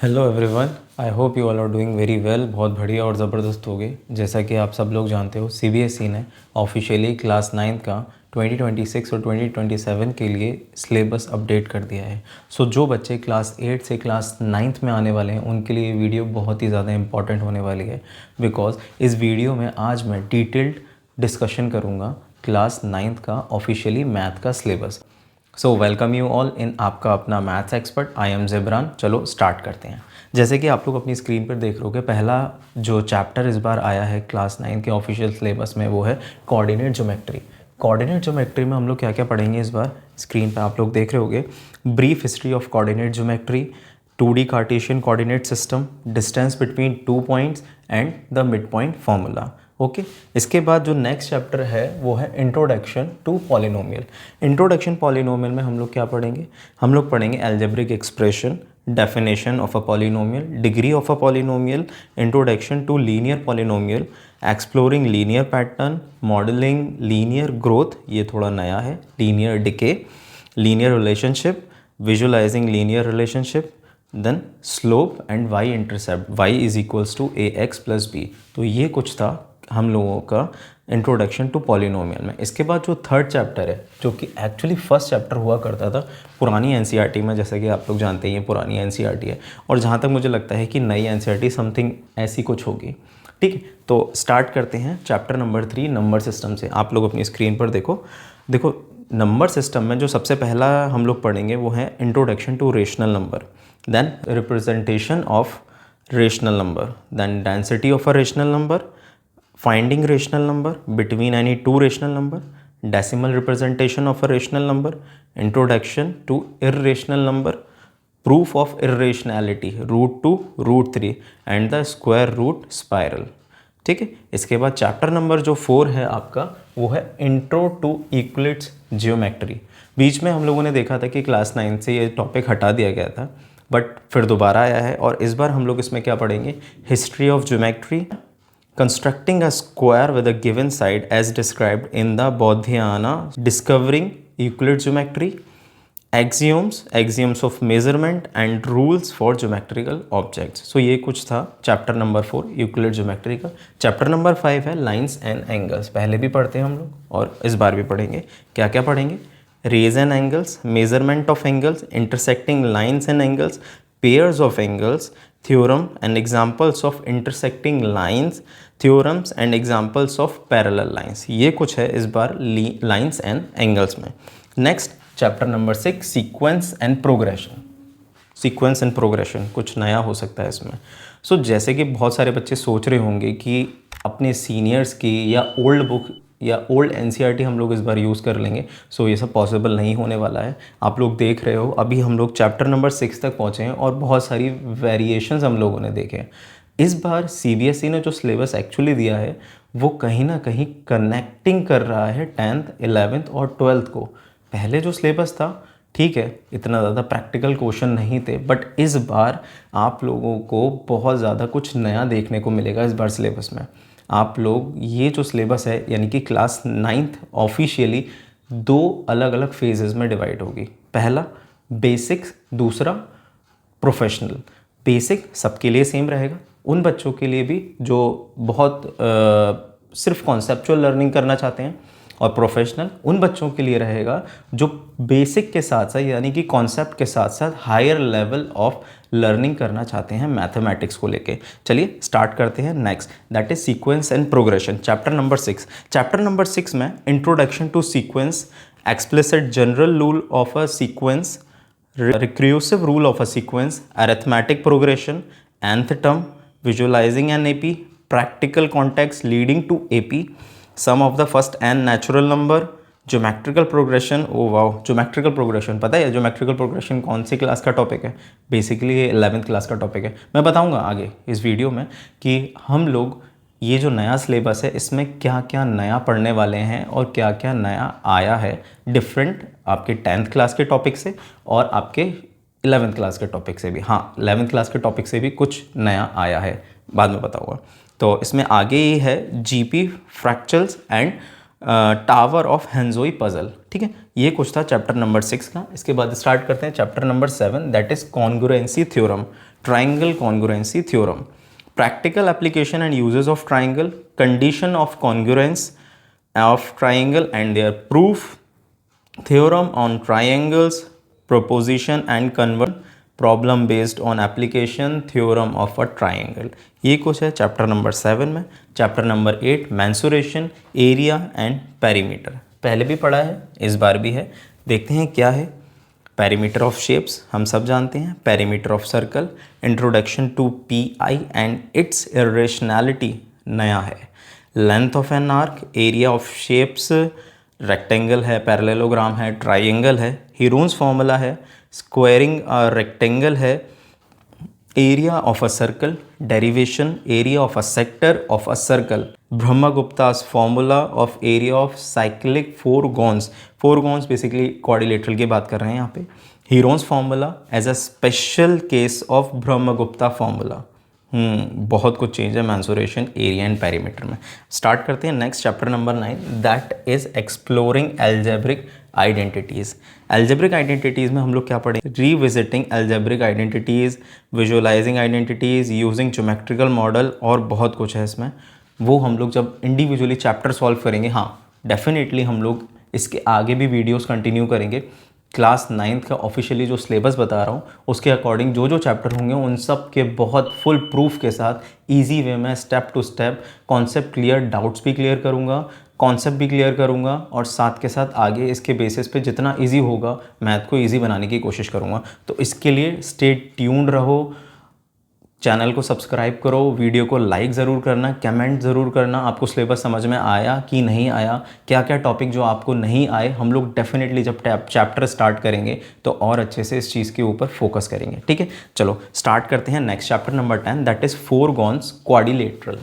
Hello everyone, I hope you all are doing very well. बहुत बढ़िया और ज़बरदस्त हो गए। जैसा कि आप सब लोग जानते हो, सीबीएसई ने ऑफिशियली क्लास 9 का 2026 और 2027 के लिए सिलेबस अपडेट कर दिया है। सो जो बच्चे क्लास 8 से क्लास 9 में आने वाले हैं उनके लिए ये वीडियो बहुत ही ज़्यादा इंपॉर्टेंट होने वाली है, बिकॉज इस वीडियो में आज मैं डिटेल्ड डिस्कशन करूँगा क्लास 9 का ऑफिशियली मैथ का syllabus. So welcome you all in आपका अपना maths expert. I am Zebran. चलो स्टार्ट करते हैं। जैसे कि आप लोग अपनी स्क्रीन पर देख रहे हो कि पहला जो चैप्टर इस बार आया है क्लास 9 के ऑफिशियल सिलेबस में वो है कोऑर्डिनेट ज्योमेट्री। कोऑर्डिनेट ज्योमेट्री में हम लोग क्या क्या पढ़ेंगे इस बार? स्क्रीन पे आप लोग देख रहे होगे, brief history of coordinate geometry, 2D Cartesian coordinate system, distance between 2 points and the mid point formula. Okay, इसके बाद जो नेक्स्ट चैप्टर है वो है introduction to polynomial. Introduction polynomial में हम लोग क्या पढ़ेंगे? हम लोग पढ़ेंगे algebraic expression, definition of a polynomial, degree of a polynomial, introduction to linear polynomial, exploring linear pattern, modelling linear growth, ये थोड़ा नया है, linear decay, linear relationship, visualising linear relationship, then slope and Y intercept, Y is equals to A X plus B. तो ये कुछ था हम लोगों का इंट्रोडक्शन टू पॉलिनोमियल में। इसके बाद जो थर्ड चैप्टर है, जो कि एक्चुअली फर्स्ट चैप्टर हुआ करता था पुरानी एनसीईआरटी में, जैसा कि आप लोग जानते हैं ये पुरानी एनसीईआरटी है, और जहाँ तक मुझे लगता है कि नई एनसीईआरटी समथिंग ऐसी कुछ होगी। ठीक है, तो स्टार्ट करते हैं चैप्टर नंबर 3 नंबर सिस्टम से। आप लोग अपनी स्क्रीन पर देखो नंबर सिस्टम में जो सबसे पहला हम लोग पढ़ेंगे वो है introduction to rational number, then representation of rational number, then density of a rational number, finding rational number between any two rational number, decimal representation of a rational number, introduction to irrational number, proof of irrationality, root 2, root 3 and the square root spiral। ठीक है, इसके बाद chapter number जो 4 है आपका वो है intro to Euclid's geometry. बीच में हम लोगों ने देखा था कि क्लास 9 से ये टॉपिक हटा दिया गया था, बट फिर दोबारा आया है और इस बार हम लोग इसमें क्या पढ़ेंगे? History of geometry, constructing a square with a given side as described in the Bodhiana, discovering Euclid's geometry, axioms of measurement and rules for geometrical objects। So ये कुछ था चैप्टर नंबर 4 यूक्लिड ज्योमेट्री का। Chapter number 5 है lines and angles. पहले भी पढ़ते हैं हम लोग और इस बार भी पढ़ेंगे। क्या क्या पढ़ेंगे? Rays and angles, measurement of angles, intersecting lines and angles, pairs of angles, theorem and examples of intersecting lines, theorems and examples of parallel lines। ये कुछ है इस बार lines and angles में। Next chapter number 6 sequence and progression. Sequence and progression कुछ नया हो सकता है इसमें। सो जैसे कि बहुत सारे बच्चे सोच रहे होंगे कि अपने सीनियर्स की या ओल्ड बुक या ओल्ड एनसीईआरटी हम लोग इस बार यूज़ कर लेंगे। सो ये सब पॉसिबल नहीं होने वाला है। आप लोग देख रहे हो अभी हम लोग चैप्टर नंबर 6 तक पहुँचे हैं और बहुत सारी वेरिएशंस हम लोगों ने देखे हैं। इस बार सीबीएसई ने जो सिलेबस एक्चुअली दिया है वो कहीं ना कहीं कनेक्टिंग कर रहा है 10th 11th और 12th को। पहले जो सिलेबस था ठीक है, इतना ज़्यादा प्रैक्टिकल क्वेश्चन नहीं थे, बट इस बार आप लोगों को बहुत ज़्यादा कुछ नया देखने को मिलेगा इस बार सिलेबस में। आप लोग ये जो सिलेबस है यानी कि क्लास 9th ऑफिशियली 2 अलग अलग फेजेस में डिवाइड होगी। पहला बेसिक्स, दूसरा प्रोफेशनल। बेसिक सबके लिए सेम रहेगा, उन बच्चों के लिए भी जो बहुत सिर्फ कॉन्सेप्चुअल लर्निंग करना चाहते हैं, और प्रोफेशनल उन बच्चों के लिए रहेगा जो बेसिक के साथ साथ यानी कि कॉन्सेप्ट के साथ साथ हायर लेवल ऑफ लर्निंग करना चाहते हैं मैथमेटिक्स को लेके। चलिए स्टार्ट करते हैं। Next that is sequence and progression, chapter number 6। Chapter number 6 में introduction to sequence, explicit general rule of a sequence, recursive rule of a sequence, arithmetic progression, nth term, visualizing an AP, practical context leading to AP, sum of the first n natural number, geometrical progression. Oh wow, geometrical progression पता है? Geometrical progression कौन सी class का topic है? Basically ये 11th class का topic है। मैं बताऊंगा आगे इस वीडियो में कि हम लोग ये जो नया सिलेबस है इसमें क्या क्या नया पढ़ने वाले हैं और क्या क्या नया आया है डिफरेंट आपके 10th क्लास के टॉपिक से और आपके 11th क्लास के टॉपिक से भी। हाँ, 11th क्लास के टॉपिक से भी कुछ नया आया है, बाद में बताऊंगा। तो इसमें आगे ही है GP, fractals and tower of Hanoi puzzle. ठीक है, ये कुछ था चैप्टर नंबर 6 का। इसके बाद स्टार्ट करते हैं chapter number 7 that is congruency theorem. triangle congruency theorem, practical application and uses of triangle, condition of congruence of triangle and their proof, theorem on triangles, proposition and conversion, problem based on application, theorem of a triangle. ये कुछ है chapter number 7 में। Chapter number 8 mensuration, area and perimeter, पहले भी पढ़ा है, इस बार भी है। देखते हैं क्या है। पेरीमीटर ऑफ शेप्स हम सब जानते हैं, perimeter of circle, introduction to pi and its irrationality नया है, length of an arc, area of shapes, rectangle है, पैरेललोग्राम है, ट्राइंगल है, हीरोन्स फॉर्मूला है, स्क्वायरिंग रेक्टेंगल है, area of a circle, derivation, area of a sector of a circle, Brahmagupta's formula of area of cyclic fourgons, fourgons basically quadrilateral की बात कर रहे हैं यहाँ पे, Heron's formula as a special case of Brahmagupta formula. बहुत कुछ चेंज है मेंसुरेशन, एरिया एंड पेरीमीटर में। स्टार्ट करते हैं next chapter number 9, that is exploring algebraic identities. Algebraic identities में हम लोग क्या पढ़ेंगे? Revisiting algebraic identities, visualising identities, using geometrical model और बहुत कुछ है इसमें। वो हम लोग जब इंडिविजुअली चैप्टर सॉल्व करेंगे, हाँ डेफिनेटली हम लोग इसके आगे भी वीडियोस कंटिन्यू करेंगे। क्लास 9th का ऑफिशियली जो सिलेबस बता रहा हूँ उसके अकॉर्डिंग जो जो चैप्टर होंगे उन सब के बहुत फुल प्रूफ के साथ इजी वे में step to step concept clear, doubts भी क्लियर करूँगा, कॉन्सेप्ट भी क्लियर करूँगा और साथ के साथ आगे इसके बेसिस पे जितना इजी होगा मैथ को इजी बनाने की कोशिश करूँगा। तो इसके लिए स्टे ट्यून्ड रहो, चैनल को सब्सक्राइब करो, वीडियो को लाइक ज़रूर करना, कमेंट ज़रूर करना, आपको सिलेबस समझ में आया कि नहीं आया, क्या क्या टॉपिक जो आपको नहीं आए हम लोग डेफिनेटली जब चैप्टर स्टार्ट करेंगे तो और अच्छे से इस चीज़ के ऊपर फोकस करेंगे। ठीक है, चलो स्टार्ट करते हैं next chapter number 10, that is fourgons quadrilateral.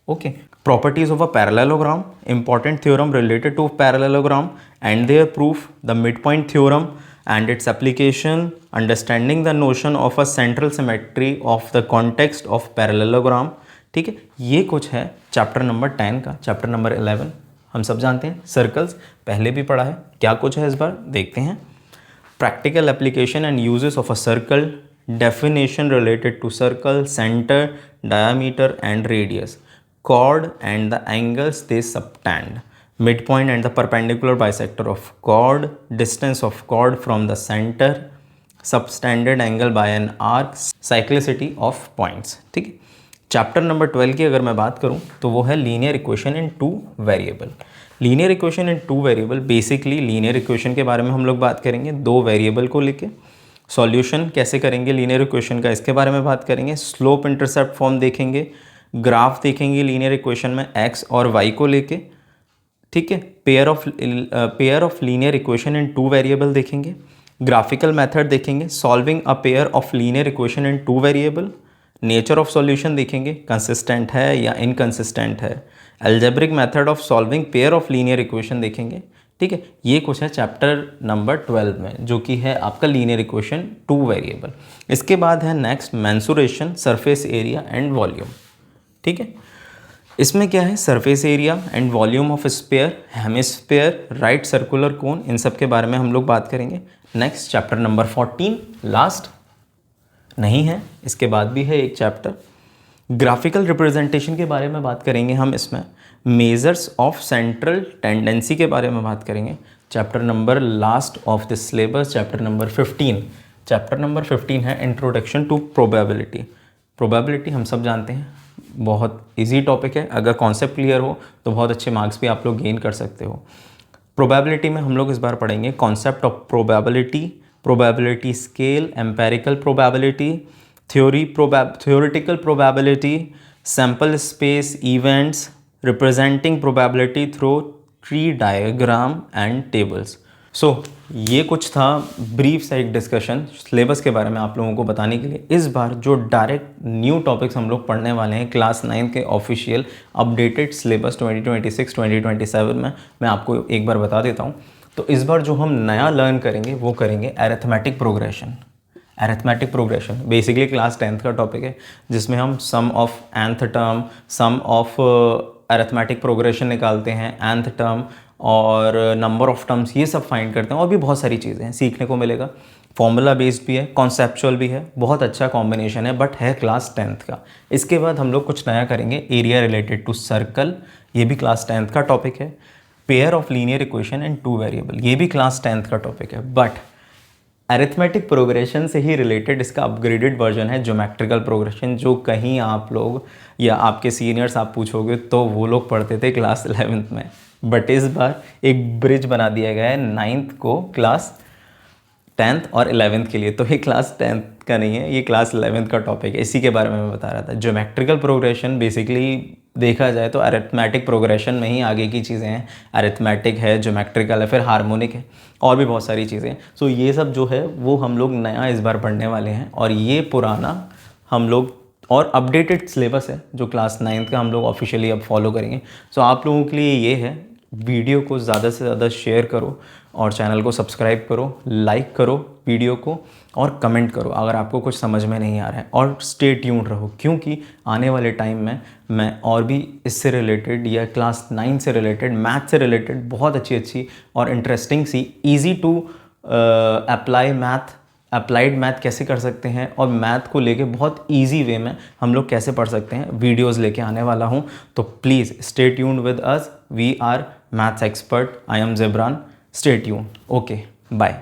Okay, properties of a parallelogram, important theorem related to parallelogram and their proof, the mid point theorem and its application, understanding the notion of a central symmetry of the context of parallelogram। ठीक है, ये कुछ है chapter number 10 का। Chapter number 11 हम सब जानते हैं, सर्कल्स पहले भी पढ़ा है, क्या कुछ है इस बार देखते हैं। Practical application and uses of a circle, definition related to circle, centre, diameter and radius, chord and the angles they subtend, midpoint and the perpendicular bisector of chord, distance of chord from the center, subtended angle by an arc, cyclicity of points। ठीक है, chapter number 12 की अगर मैं बात करूं तो वो है linear equation in 2 variable. Linear equation in 2 variable, basically linear equation के बारे में हम लोग बात करेंगे 2 वेरिएबल को लेके। सॉल्यूशन कैसे करेंगे लीनियर इक्वेशन का, इसके बारे में बात करेंगे। स्लोप इंटरसेप्ट फॉर्म देखेंगे, ग्राफ देखेंगे लीनियर इक्वेशन में x और y को लेके। ठीक है, pair of linear equation in 2 variable देखेंगे, ग्राफिकल मेथड देखेंगे, solving a pair of linear equation in 2 variable, nature of solution देखेंगे, कंसिस्टेंट है या इनकंसिस्टेंट है, algebraic method of solving pair of linear equation देखेंगे। ठीक है, ये कुछ है चैप्टर नंबर 12 में जो कि है आपका लीनियर इक्वेशन 2 वेरिएबल। इसके बाद है next mensuration, surface area and volume. ठीक है, इसमें क्या है, surface area and volume of sphere, hemisphere, right circular cone, इन सब के बारे में हम लोग बात करेंगे। नेक्स्ट चैप्टर नंबर 14 लास्ट नहीं है, इसके बाद भी है एक चैप्टर, ग्राफिकल रिप्रेजेंटेशन के बारे में बात करेंगे हम इसमें। मेजर्स ऑफ सेंट्रल टेंडेंसी के बारे में बात करेंगे। Chapter number last of this syllabus, chapter number 15। Chapter number 15 है इंट्रोडक्शन टू प्रोबेबिलिटी। प्रोबेबिलिटी हम सब जानते हैं बहुत इजी टॉपिक है, अगर कॉन्सेप्ट क्लियर हो तो बहुत अच्छे मार्क्स भी आप लोग गेन कर सकते हो। प्रोबेबिलिटी में हम लोग इस बार पढ़ेंगे concept of probability, probability scale, empirical probability, theoretical probability, sample space events, representing probability through tree diagram and tables. So ये कुछ था ब्रीफ सा एक डिस्कशन सिलेबस के बारे में आप लोगों को बताने के लिए। इस बार जो डायरेक्ट न्यू टॉपिक्स हम लोग पढ़ने वाले हैं क्लास 9 के ऑफिशियल अपडेटेड सिलेबस 2026-2027 में, मैं आपको एक बार बता देता हूँ। तो इस बार जो हम नया लर्न करेंगे वो करेंगे arithmetic progression. Arithmetic progression basically class 10th का टॉपिक है जिसमें हम sum of nth term, sum of arithmetic progression निकालते हैं, nth टर्म और नंबर ऑफ टर्म्स, ये सब फाइंड करते हैं। और भी बहुत सारी चीज़ें हैं, सीखने को मिलेगा। फॉर्मूला बेस्ड भी है, कॉन्सेप्चुअल भी है, बहुत अच्छा कॉम्बिनेशन है, बट है क्लास 10th का। इसके बाद हम लोग कुछ नया करेंगे, एरिया रिलेटेड टू सर्कल, ये भी क्लास 10th का टॉपिक है। Pair of linear equation and 2 variable, ये भी क्लास 10th का टॉपिक है। बट अरिथमेटिक प्रोग्रेशन से ही रिलेटेड इसका अपग्रेडेड वर्जन है, ज्योमेट्रिकल प्रोग्रेशन, जो कहीं आप लोग या आपके सीनियर्स आप पूछोगे तो वो लोग पढ़ते थे क्लास 11th में। बट इस बार एक ब्रिज बना दिया गया है 9th को क्लास 10th और 11th के लिए। तो ये क्लास 10th का नहीं है, ये क्लास 11th का टॉपिक है। इसी के बारे में मैं बता रहा था। ज्योमेट्रिकल प्रोग्रेशन बेसिकली देखा जाए तो अरिथमेटिक प्रोग्रेशन में ही आगे की चीज़ें हैं। अरिथमेटिक है, ज्योमेट्रिकल है, फिर हार्मोनिक है, और भी बहुत सारी चीज़ें हैं। सो ये सब जो है वो हम लोग नया इस बार पढ़ने वाले हैं, और ये पुराना हम लोग और अपडेटेड सिलेबस है जो क्लास 9th का हम लोग ऑफिशियली अब फॉलो करेंगे। सो आप लोगों के लिए ये है, वीडियो को ज़्यादा से ज़्यादा शेयर करो और चैनल को सब्सक्राइब करो, लाइक करो वीडियो को, और कमेंट करो अगर आपको कुछ समझ में नहीं आ रहा है। और स्टे ट्यून्ड रहो, क्योंकि आने वाले टाइम में मैं और भी इससे रिलेटेड या क्लास 9 से रिलेटेड, मैथ से रिलेटेड बहुत अच्छी अच्छी और इंटरेस्टिंग सी ईजी टू अप्लाइड मैथ कैसे कर सकते हैं, और मैथ को लेके बहुत इजी वे में हम लोग कैसे पढ़ सकते हैं, वीडियोस लेके आने वाला हूं। तो please stay tuned with us, we are maths expert, I am Zebran. Stay tuned, okay, bye.